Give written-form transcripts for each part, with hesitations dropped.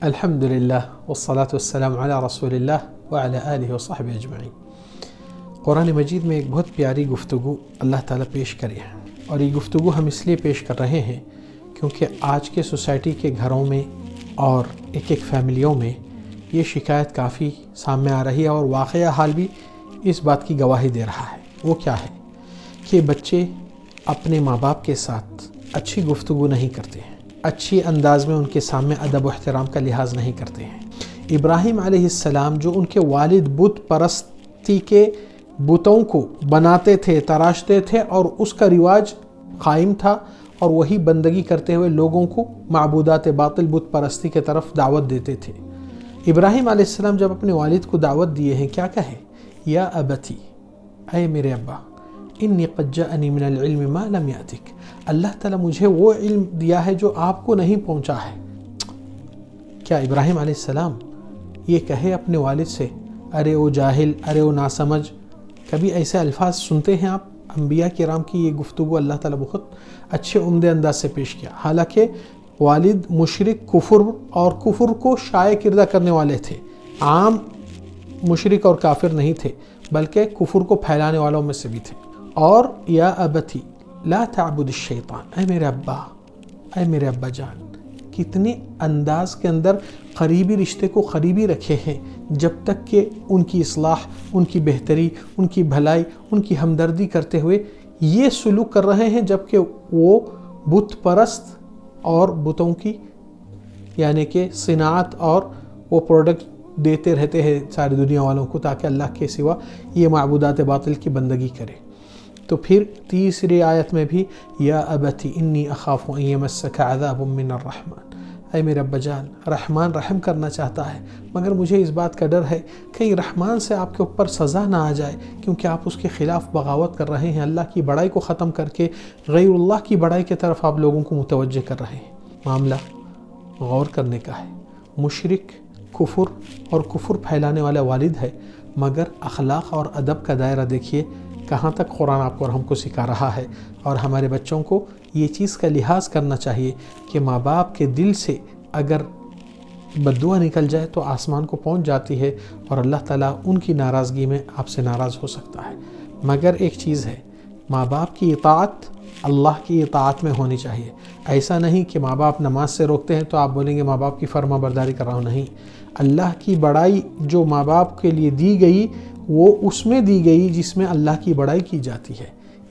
الحمدللہ والصلاة والسلام علی رسول اللہ وعلی آلہ وصحبہ اجمعین۔ قرآن مجید میں ایک بہت پیاری گفتگو اللہ تعالیٰ پیش کرے ہیں، اور یہ گفتگو ہم اس لیے پیش کر رہے ہیں کیونکہ آج کے سوسائٹی کے گھروں میں اور ایک فیملیوں میں یہ شکایت کافی سامنے آ رہی ہے، اور واقعہ حال بھی اس بات کی گواہی دے رہا ہے۔ وہ کیا ہے کہ بچے اپنے ماں باپ کے ساتھ اچھی گفتگو نہیں کرتے ہیں، اچھی انداز میں ان کے سامنے ادب و احترام کا لحاظ نہیں کرتے ہیں۔ ابراہیم علیہ السلام جو ان کے والد بت پرستی کے بتوں کو بناتے تھے، تراشتے تھے، اور اس کا رواج قائم تھا، اور وہی بندگی کرتے ہوئے لوگوں کو معبودات باطل بت پرستی کے طرف دعوت دیتے تھے۔ ابراہیم علیہ السلام جب اپنے والد کو دعوت دیے ہیں، کیا کہے؟ یا ابتی، اے میرے ابا، انی قد جاءنی من العلم ما لم یأتک، اللہ تعالیٰ مجھے وہ علم دیا ہے جو آپ کو نہیں پہنچا ہے۔ کیا ابراہیم علیہ السلام یہ کہے اپنے والد سے ارے او جاہل، ارے او ناسمجھ؟ کبھی ایسے الفاظ سنتے ہیں آپ؟ انبیاء کرام کی یہ گفتگو اللہ تعالیٰ بہت اچھے عمدے انداز سے پیش کیا، حالانکہ والد مشرک کفر اور کفر کو شائع کردہ کرنے والے تھے، عام مشرک اور کافر نہیں تھے بلکہ کفر کو پھیلانے والوں میں سے بھی تھے۔ اور یا ابتی لا تعبد الشیطان، اے میرے ابا جان، کتنے انداز کے اندر قریبی رشتے کو قریبی رکھے ہیں، جب تک کہ ان کی اصلاح، ان کی بہتری، ان کی بھلائی، ان کی ہمدردی کرتے ہوئے یہ سلوک کر رہے ہیں، جبکہ وہ بت پرست اور بتوں کی یعنی کہ صناعت اور وہ پروڈکٹ دیتے رہتے ہیں ساری دنیا والوں کو تاکہ اللہ کے سوا یہ معبودات باطل کی بندگی کرے۔ تو پھر تیسری آیت میں بھی یا ابتی انی اخاف ان یمسک عذاب من الرحمن، اے میرے ابا جان، رحمان رحم کرنا چاہتا ہے، مگر مجھے اس بات کا ڈر ہے کہیں رحمان سے آپ کے اوپر سزا نہ آ جائے، کیونکہ آپ اس کے خلاف بغاوت کر رہے ہیں، اللہ کی بڑائی کو ختم کر کے غیر اللہ کی بڑائی کی طرف آپ لوگوں کو متوجہ کر رہے ہیں۔ معاملہ غور کرنے کا ہے۔ مشرک کفر اور کفر پھیلانے والا والد ہے، مگر اخلاق اور ادب کا دائرہ دیکھیے کہاں تک قرآن آپ کو اور ہم کو سکھا رہا ہے، اور ہمارے بچوں کو یہ چیز کا لحاظ کرنا چاہیے کہ ماں باپ کے دل سے اگر بد دعا نکل جائے تو آسمان کو پہنچ جاتی ہے، اور اللہ تعالیٰ ان کی ناراضگی میں آپ سے ناراض ہو سکتا ہے۔ مگر ایک چیز ہے، ماں باپ کی اطاعت اللہ کی اطاعت میں ہونی چاہیے۔ ایسا نہیں کہ ماں باپ نماز سے روکتے ہیں تو آپ بولیں گے ماں باپ کی فرما برداری کر رہا ہوں، نہیں۔ اللہ کی بڑائی جو ماں باپ کے لیے دی گئی وہ اس میں دی گئی جس میں اللہ کی بڑائی کی جاتی ہے،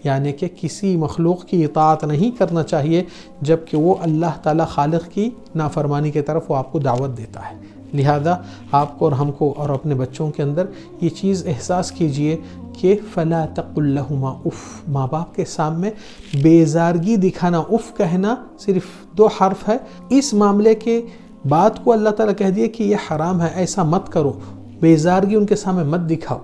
یعنی کہ کسی مخلوق کی اطاعت نہیں کرنا چاہیے جبکہ وہ اللہ تعالیٰ خالق کی نافرمانی کی طرف وہ آپ کو دعوت دیتا ہے۔ لہذا آپ کو اور ہم کو اور اپنے بچوں کے اندر یہ چیز احساس کیجئے کہ فلا تقل لہما اف، ماں باپ کے سامنے بیزارگی دکھانا، اف کہنا صرف 2 حرف ہے، اس معاملے کے بات کو اللہ تعالیٰ کہہ دیے کہ یہ حرام ہے، ایسا مت کرو، بیزارگی ان کے سامنے مت دکھاؤ۔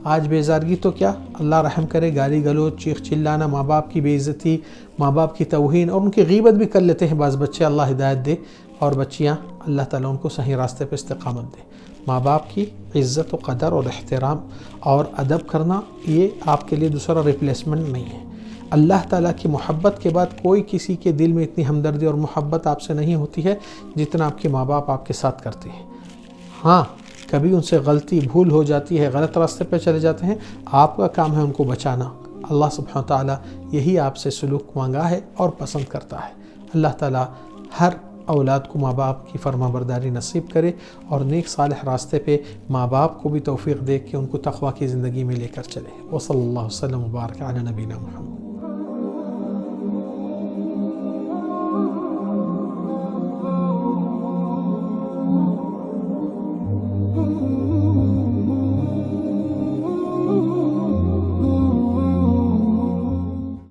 آج بیزارگی تو کیا، اللہ رحم کرے، گالی گلوچ، چیخ چلانا، ماں باپ کی بے عزتی، ماں باپ کی توہین، اور ان کی غیبت بھی کر لیتے ہیں بعض بچے، اللہ ہدایت دے، اور بچیاں اللہ تعالیٰ ان کو صحیح راستے پہ استقامت دے۔ ماں باپ کی عزت و قدر اور احترام اور ادب کرنا یہ آپ کے لیے دوسرا ریپلیسمنٹ نہیں ہے۔ اللہ تعالیٰ کی محبت کے بعد کوئی کسی کے دل میں اتنی ہمدردی اور محبت آپ سے نہیں ہوتی ہے جتنا آپ کے ماں باپ آپ کے ساتھ کرتے ہیں۔ ہاں، کبھی ان سے غلطی بھول ہو جاتی ہے، غلط راستے پہ چلے جاتے ہیں، آپ کا کام ہے ان کو بچانا۔ اللہ سبحانہ وتعالیٰ یہی آپ سے سلوک مانگا ہے اور پسند کرتا ہے۔ اللہ تعالیٰ ہر اولاد کو ماں باپ کی فرما برداری نصیب کرے، اور نیک صالح راستے پہ ماں باپ کو بھی توفیق دے کہ ان کو تقویٰ کی زندگی میں لے کر چلے۔ وصلی اللہ وسلم وبارک علی نبینا محمد۔